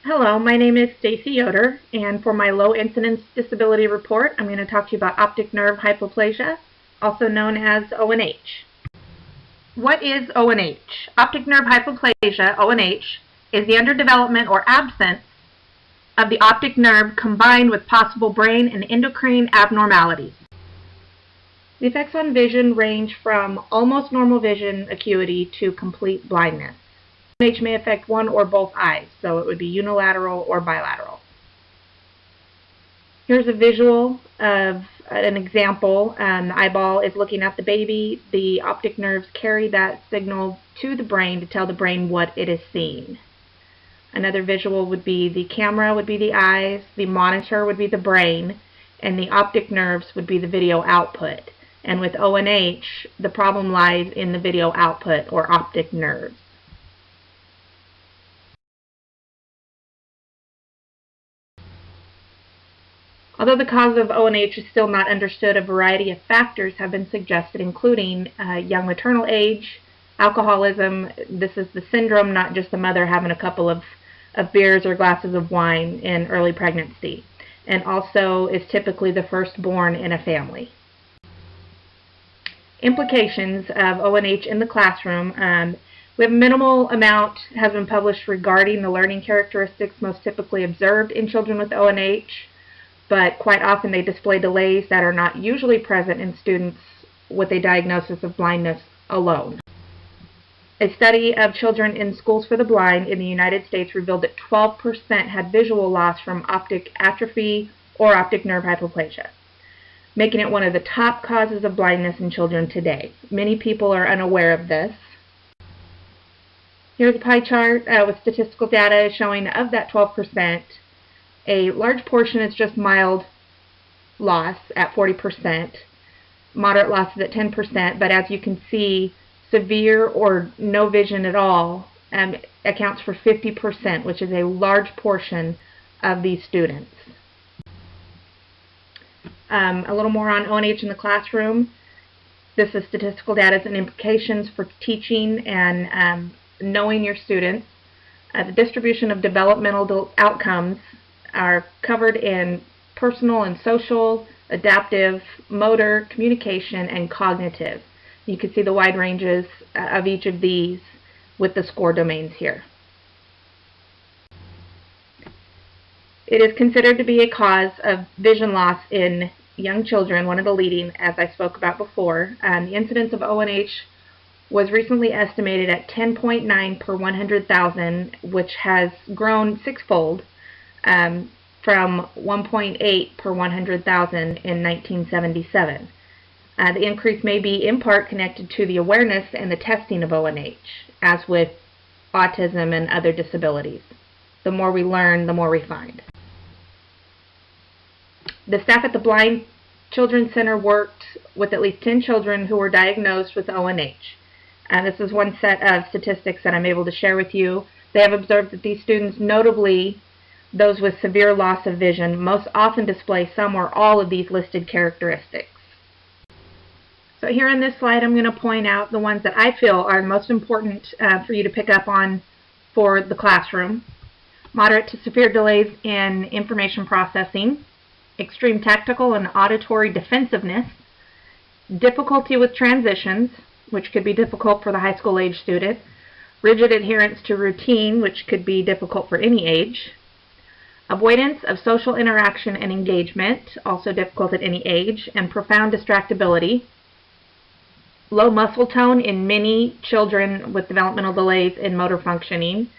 Hello, my name is Stacy Yoder, and for my low incidence disability report, I'm going to talk to you about optic nerve hypoplasia, also known as ONH. What is ONH? Optic nerve hypoplasia, ONH, is the underdevelopment or absence of the optic nerve combined with possible brain and endocrine abnormalities. The effects on vision range from almost normal vision acuity to complete blindness. ONH may affect one or both eyes, so it would be unilateral or bilateral. Here's a visual of an example. The eyeball is looking at the baby. The optic nerves carry that signal to the brain to tell the brain what it is seeing. Another visual would be the camera would be the eyes, the monitor would be the brain, and the optic nerves would be the video output. And with ONH, the problem lies in the video output or optic nerves. Although the cause of ONH is still not understood, a variety of factors have been suggested, including young maternal age, alcoholism. This is the syndrome, not just the mother having a couple of beers or glasses of wine in early pregnancy, and also is typically the firstborn in a family. Implications of ONH in the classroom. We have a minimal amount has been published regarding the learning characteristics most typically observed in children with ONH, but quite often they display delays that are not usually present in students with a diagnosis of blindness alone. A study of children in schools for the blind in the United States revealed that 12% had visual loss from optic atrophy or optic nerve hypoplasia, making it one of the top causes of blindness in children today. Many people are unaware of this. Here's a pie chart with statistical data showing of that 12%, a large portion is just mild loss at 40%, moderate loss is at 10%, but as you can see, severe or no vision at all accounts for 50%, which is a large portion of these students. A little more on ONH in the classroom. This is statistical data and implications for teaching and knowing your students. The distribution of developmental outcomes are covered in personal and social, adaptive, motor, communication, and cognitive. You can see the wide ranges of each of these with the score domains here. It is considered to be a cause of vision loss in young children, one of the leading, as I spoke about before. The incidence of ONH was recently estimated at 10.9 per 100,000, which has grown sixfold from 1.8 per 100,000 in 1977. The increase may be in part connected to the awareness and the testing of ONH, as with autism and other disabilities. The more we learn, the more we find. The staff at the Blind Children's Center worked with at least 10 children who were diagnosed with ONH. This is one set of statistics that I'm able to share with you. They have observed that these students, notably those with severe loss of vision, most often display some or all of these listed characteristics. So here on this slide, I'm going to point out the ones that I feel are most important for you to pick up on for the classroom. Moderate to severe delays in information processing, extreme tactical and auditory defensiveness, difficulty with transitions, which could be difficult for the high school age student, rigid adherence to routine, which could be difficult for any age, avoidance of social interaction and engagement, also difficult at any age, and profound distractibility, low muscle tone in many children with developmental delays in motor functioning,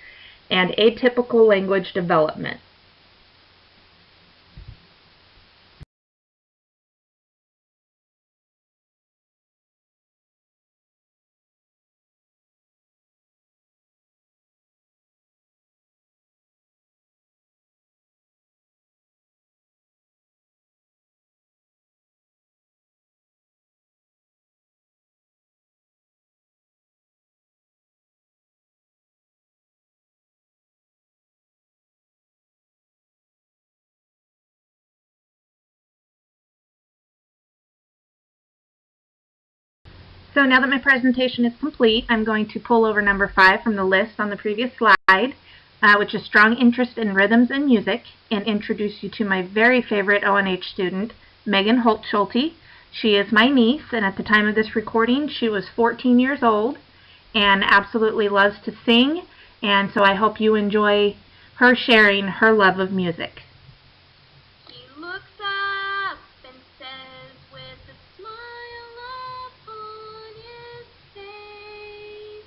and atypical language development. So now that my presentation is complete, I'm going to pull over number 5 from the list on the previous slide. which is strong interest in rhythms and music, and introduce you to my very favorite ONH student, Megan Holt-Schulte. She is my niece, and at the time of this recording, she was 14 years old and absolutely loves to sing, and so I hope you enjoy her sharing her love of music. He looks up and says with a smile upon his face,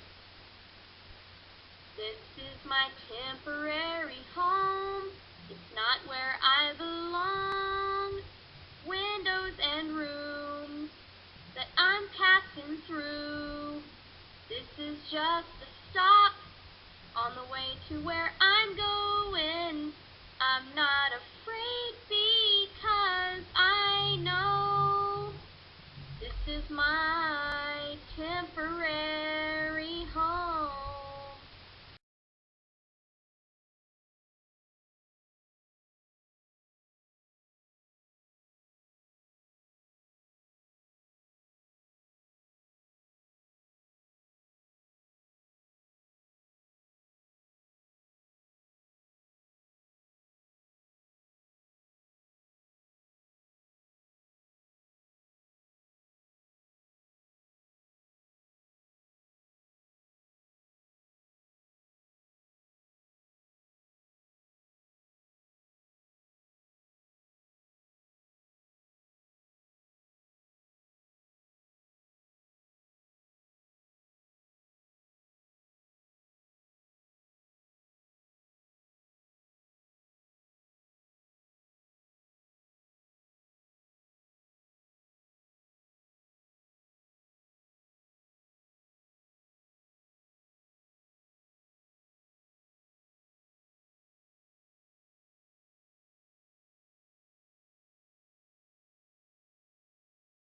"This is my temporary home, it's not where I belong. Windows and rooms that I'm passing through. This is just a stop on the way to where